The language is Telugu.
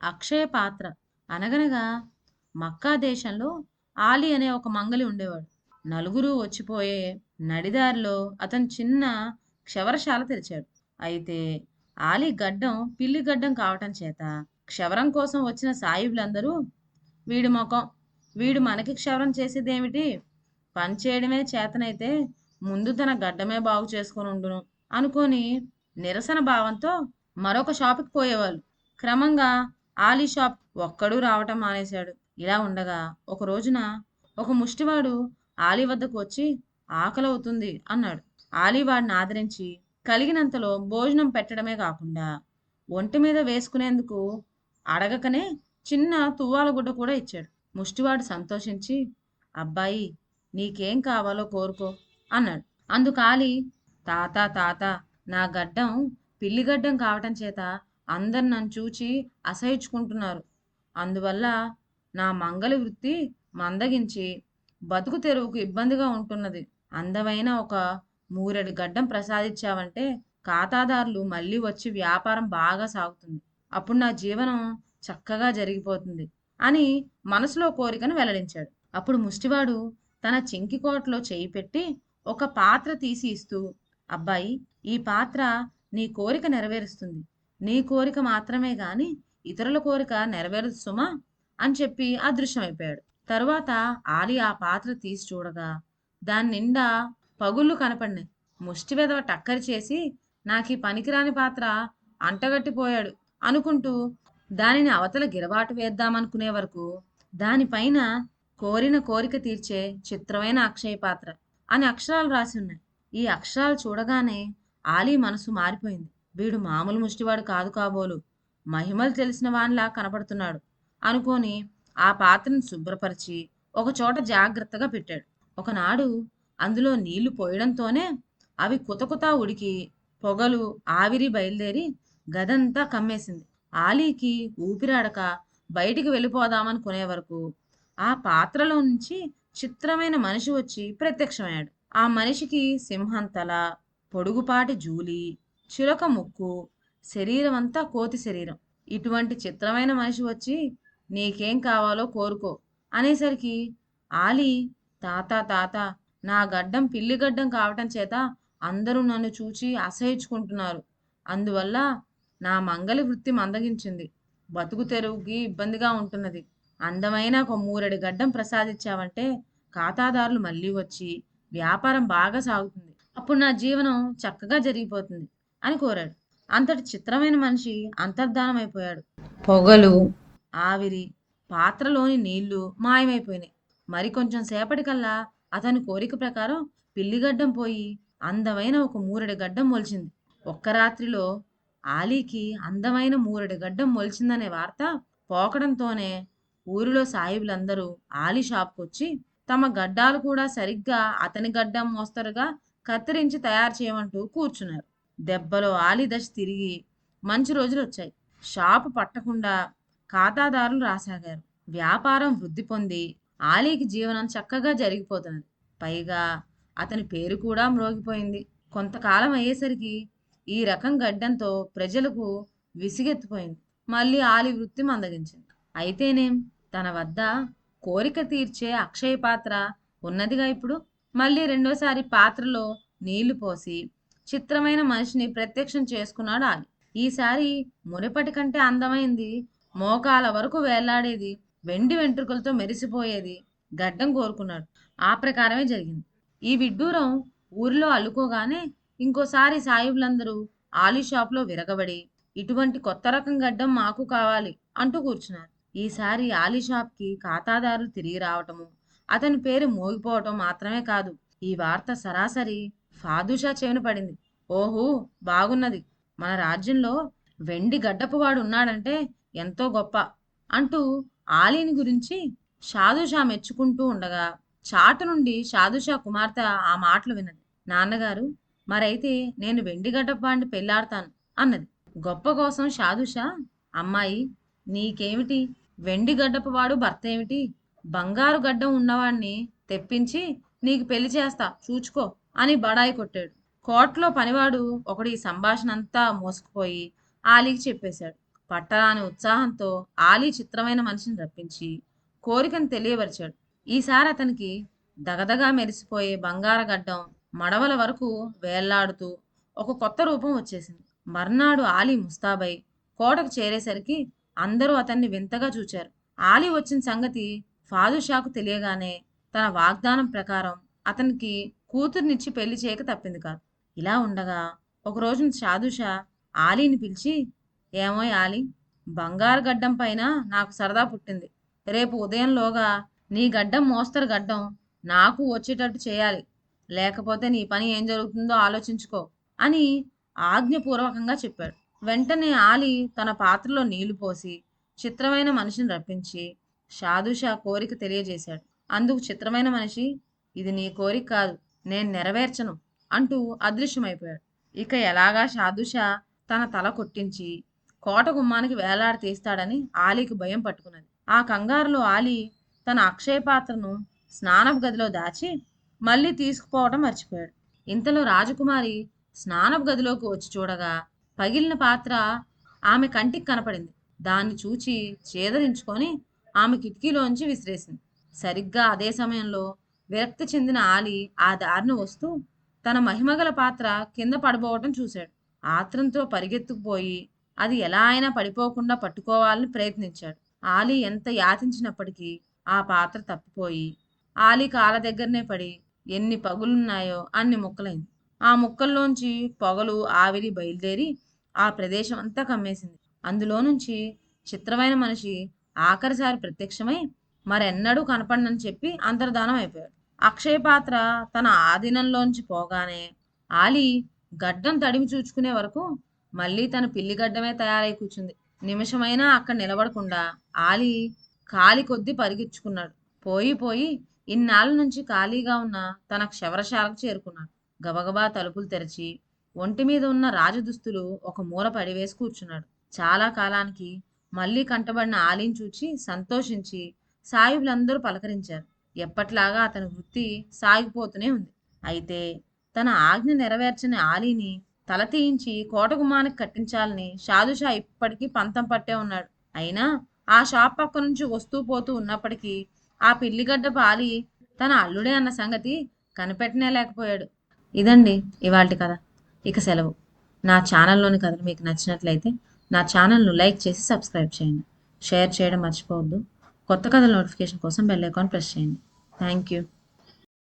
అక్షయ పాత్ర. అనగనగా మక్కా దేశంలో ఆలి అనే ఒక మంగలి ఉండేవాడు. నలుగురు వచ్చిపోయే నడిదారిలో అతను చిన్న క్షవరశాల తెరిచాడు. అయితే ఆలి గడ్డం పిల్లి గడ్డం కావటం చేత క్షవరం కోసం వచ్చిన సాయిబులందరూ వీడి మొఖం, వీడు మనకి క్షవరం చేసేదేమిటి, పని చేయడమే చేతనైతే ముందు తన గడ్డమే బాగు చేసుకొని ఉండును అనుకొని నిరసన భావంతో మరొక షాపుకి పోయేవాళ్ళు. క్రమంగా ఆలీ షాప్ ఒక్కడూ రావటం మానేశాడు. ఇలా ఉండగా ఒక రోజున ఒక ముష్టివాడు ఆలీ వద్దకు వచ్చి ఆకలవుతుంది అన్నాడు. ఆలీ వాడిని ఆదరించి కలిగినంతలో భోజనం పెట్టడమే కాకుండా ఒంటి మీద వేసుకునేందుకు అడగకనే చిన్న తువ్వాల గుడ్డ కూడా ఇచ్చాడు. ముష్టివాడు సంతోషించి, అబ్బాయి, నీకేం కావాలో కోరుకో అన్నాడు. అందుకు ఆలీ, తాత తాత, నా గడ్డం పిల్లిగడ్డం కావటం చేత అందరు నన్ను చూచి అసహించుకుంటున్నారు. అందువల్ల నా మంగలి వృత్తి మందగించి బతుకు తెరువుకు ఇబ్బందిగా ఉంటున్నది. అందమైన ఒక మూరెడు గడ్డం ప్రసాదించావంటే ఖాతాదారులు మళ్ళీ వచ్చి వ్యాపారం బాగా సాగుతుంది. అప్పుడు నా జీవనం చక్కగా జరిగిపోతుంది అని మనసులో కోరికను వెల్లడించాడు. అప్పుడు ముష్టివాడు తన చింకికోట్లో చేయి పెట్టి ఒక పాత్ర తీసి ఇస్తూ, అబ్బాయి, ఈ పాత్ర నీ కోరిక నెరవేరుస్తుంది. నీ కోరిక మాత్రమే గాని ఇతరుల కోరిక నెరవేరదు సుమా అని చెప్పి అదృశ్యమైపోయాడు. తరువాత ఆలి ఆ పాత్ర తీసి చూడగా దాని నిండా పగుళ్ళు కనపడినాయి. ముష్టి వెదవ టక్కరి చేసి నాకీ పనికిరాని పాత్ర అంటగట్టిపోయాడు అనుకుంటూ దానిని అవతల గిరబాటు వేద్దామనుకునే వరకు దానిపైన కోరిన కోరిక తీర్చే చిత్రమైన అక్షయ పాత్ర అని అక్షరాలు రాసి ఉన్నాయి. ఈ అక్షరాలు చూడగానే ఆలీ మనసు మారిపోయింది. వీడు మామూలు ముష్టివాడు కాదు కాబోలు, మహిమలు తెలిసిన వానిలా కనపడుతున్నాడు అనుకొని ఆ పాత్రను శుభ్రపరిచి ఒక చోట జాగ్రత్తగా పెట్టాడు. ఒకనాడు అందులో నీళ్లు పోయడంతోనే అవి కుతకుతా ఉడికి పొగలు ఆవిరి బయలుదేరి గదంతా కమ్మేసింది. ఆలీకి ఊపిరాడక బయటికి వెళ్ళిపోదామనుకునే వరకు ఆ పాత్రలో నుంచి చిత్రమైన మనిషి వచ్చి ప్రత్యక్షమయ్యాడు. ఆ మనిషికి సింహం తల, పొడుగుపాటి జూలి, చిలక ముక్కు, శరీరం అంతా కోతి శరీరం. ఇటువంటి చిత్రమైన మనిషి వచ్చి నీకేం కావాలో కోరుకో అనేసరికి ఆలీ, తాత తాత, నా గడ్డం పిల్లి గడ్డం కావటం చేత అందరూ నన్ను చూచి అసహించుకుంటున్నారు. అందువల్ల నా మంగలి వృత్తి మందగించింది. బతుకు తెరువుకి ఇబ్బందిగా ఉంటున్నది. అందమైన ఒక మూరెడు గడ్డం ప్రసాదించావంటే ఖాతాదారులు మళ్ళీ వచ్చి వ్యాపారం బాగా సాగుతుంది. అప్పుడు నా జీవనం చక్కగా జరిగిపోతుంది అని కోరాడు. అంతటి చిత్రమైన మనిషి అంతర్ధానమైపోయాడు. పొగలు, ఆవిరి, పాత్రలోని నీళ్లు మాయమైపోయినాయి. మరి కొంచెం సేపటికల్లా అతని కోరిక ప్రకారం పిల్లిగడ్డం పోయి అందమైన ఒక మూరెడు గడ్డం మొలిచింది. ఒక్క రాత్రిలో ఆలీకి అందమైన మూరెడు గడ్డం మొలిచిందనే వార్త పోకడంతోనే ఊరిలో సాయిబులందరూ ఆలీ షాప్కొచ్చి తమ గడ్డాలు కూడా సరిగ్గా అతని గడ్డం మోస్తరుగా కత్తిరించి తయారు చేయమంటూ కూర్చున్నారు. దెబ్బలో ఆలీ దశ తిరిగి మంచి రోజులు వచ్చాయి. షాపు పట్టకుండా ఖాతాదారులు రాసాగారు. వ్యాపారం వృద్ధి పొంది ఆలీకి జీవనం చక్కగా జరిగిపోతున్నది. పైగా అతని పేరు కూడా మ్రోగిపోయింది. కొంతకాలం అయ్యేసరికి ఈ రకం గడ్డంతో ప్రజలకు విసిగెత్తిపోయింది. మళ్ళీ ఆలి వృత్తి మందగించింది. అయితేనేం, తన వద్ద కోరిక తీర్చే అక్షయ పాత్ర ఉన్నదిగా ఇప్పుడు. మళ్ళీ రెండోసారి పాత్రలో నీళ్లు పోసి చిత్రమైన మనిషిని ప్రత్యక్షం చేసుకున్నాడు ఆలి. ఈసారి మునుపటి కంటే అందమైంది, మోకాల వరకు వేలాడేది, వెండి వెంట్రుకలతో మెరిసిపోయేది గడ్డం కోరుకున్నాడు. ఆ ప్రకారమే జరిగింది. ఈ విడ్డూరం ఊరిలో అల్లుకోగానే ఇంకోసారి సాయిబులందరూ ఆలీ షాప్లో విరగబడి ఇటువంటి కొత్త రకం గడ్డం మాకు కావాలి అంటూ కూర్చున్నారు. ఈసారి ఆలీ షాప్కి ఖాతాదారులు తిరిగి రావటము, అతని పేరు మోగిపోవటం మాత్రమే కాదు, ఈ వార్త సరాసరి ఫాదుషా చెవిన పడింది. ఓహో, బాగున్నది, మన రాజ్యంలో వెండి గడ్డపు వాడు ఉన్నాడంటే ఎంతో గొప్ప అంటూ ఆలీని గురించి షాదుషా మెచ్చుకుంటూ ఉండగా చాటు నుండి షాదుషా కుమార్తె ఆ మాటలు విన్నది. నాన్నగారు, మరైతే నేను వెండి గడ్డపాడిని పెళ్లాడతాను అన్నది. గొప్ప కోసం షాదుషా, అమ్మాయి, నీకేమిటి, వెండి గడ్డపు వాడు భర్త ఏమిటి, బంగారు గడ్డం ఉన్నవాణ్ణి తెప్పించి నీకు పెళ్లి చేస్తా చూచుకో అని బడాయి కొట్టాడు. కోట్లో పనివాడు ఒకడు ఈ సంభాషణ అంతా మోసుకుపోయి ఆలీకి చెప్పేశాడు. పట్టరాని ఉత్సాహంతో ఆలీ చిత్రమైన మనిషిని రప్పించి కోరికను తెలియపరిచాడు. ఈసారి అతనికి దగదగా మెరిసిపోయే బంగారు గడ్డం మడవల వరకు వేళ్లాడుతూ ఒక కొత్త రూపం వచ్చేసింది. మర్నాడు ఆలీ ముస్తాబై కోటకు చేరేసరికి అందరూ అతన్ని వింతగా చూచారు. ఆలీ వచ్చిన సంగతి ఫాదుషాకు తెలియగానే తన వాగ్దానం ప్రకారం అతనికి కూతుర్నిచ్చి పెళ్లి చేయక తప్పింది కాదు. ఇలా ఉండగా ఒక రోజున షాదుషా ఆలీని పిలిచి, ఏమోయ్ ఆలీ, బంగారు గడ్డం పైన నాకు సరదా పుట్టింది. రేపు ఉదయంలోగా నీ గడ్డం మోస్తరు గడ్డం నాకు వచ్చేటట్టు చేయాలి. లేకపోతే నీ పని ఏం జరుగుతుందో ఆలోచించుకో అని ఆజ్ఞపూర్వకంగా చెప్పాడు. వెంటనే ఆలీ తన పాత్రలో నీళ్లు పోసి చిత్రమైన మనిషిని రప్పించి షాదుషా కోరిక తెలియజేశాడు. అందుకు చిత్రమైన మనిషి, ఇది నీ కోరిక కాదు, నేను నెరవేర్చను అంటూ అదృశ్యమైపోయాడు. ఇక ఎలాగా షాదుషా తన తల కొట్టించి కోట గుమ్మానికి వేలాడి తీస్తాడని ఆలీకి భయం పట్టుకున్నది. ఆ కంగారులో ఆలీ తన అక్షయ పాత్రను స్నానపు గదిలో దాచి మళ్ళీ తీసుకుపోవడం మర్చిపోయాడు. ఇంతలో రాజకుమారి స్నానపు గదిలోకి వచ్చి చూడగా పగిలిన పాత్ర ఆమె కంటికి కనపడింది. దాన్ని చూచి చేదరించుకొని ఆమె కిటికీలోంచి విసిరేసింది. సరిగ్గా అదే సమయంలో విరక్తి చెందిన ఆలీ ఆ దారిన వస్తూ తన మహిమగల పాత్ర కింద పడిపోవటం చూశాడు. ఆత్రంతో పరిగెత్తుకుపోయి అది ఎలా అయినా పడిపోకుండా పట్టుకోవాలని ప్రయత్నించాడు. ఆలీ ఎంత యాచించినప్పటికీ ఆ పాత్ర తప్పిపోయి ఆలీ కాళ్ళ దగ్గరనే పడి ఎన్ని పగులున్నాయో అన్ని ముక్కలైంది. ఆ ముక్కల్లోంచి పొగలు ఆవిరి బయలుదేరి ఆ ప్రదేశం అంతా కమ్మేసింది. అందులో నుంచి చిత్రమైన మనిషి ఆఖరిసారి ప్రత్యక్షమై మరెన్నడూ కనపడనని చెప్పి అంతర్ధానం అయిపోయాడు. అక్షయ పాత్ర తన ఆధీనంలోంచి పోగానే ఆలీ గడ్డం తడిమి చూచుకునే వరకు మళ్ళీ తన పిల్లి గడ్డమే తయారై కూర్చుంది. నిమిషమైనా అక్కడ నిలబడకుండా ఆలీ కాలి కొద్దీ పరిగెచ్చుకున్నాడు. పోయి పోయి ఇన్నాళ్ళ నుంచి ఖాళీగా ఉన్న తన క్షవరశాలకు చేరుకున్నాడు. గబగబా తలుపులు తెరిచి ఒంటి మీద ఉన్న రాజదుస్తులు ఒక మూల పడివేసి కూర్చున్నాడు. చాలా కాలానికి మళ్ళీ కంటబడిన ఆలీని చూచి సంతోషించి సాయిబులందరూ పలకరించారు. ఎప్పట్లాగా అతని వృత్తి సాగిపోతూనే ఉంది. అయితే తన ఆజ్ఞ నెరవేర్చని ఆలీని తల తీయించి కోటగుమ్మానికి కట్టించాలని షాదుషా ఇప్పటికీ పంతం పట్టే ఉన్నాడు. అయినా ఆ షాప్ పక్క నుంచి వస్తూ పోతూ ఉన్నప్పటికీ ఆ పిల్లిగడ్డపు ఆలీ తన అల్లుడే అన్న సంగతి కనిపెట్టనే లేకపోయాడు. ఇదండి ఇవాల్టి కథ. ఇక సెలవు. నా ఛానల్లోని కథలు మీకు నచ్చినట్లయితే నా ఛానల్ను లైక్ చేసి సబ్స్క్రైబ్ చేయండి. షేర్ చేయడం మర్చిపోవద్దు. కొత్త కథల నోటిఫికేషన్ కోసం బెల్ ఐకాన్ ప్రెస్ చేయండి. Thank you.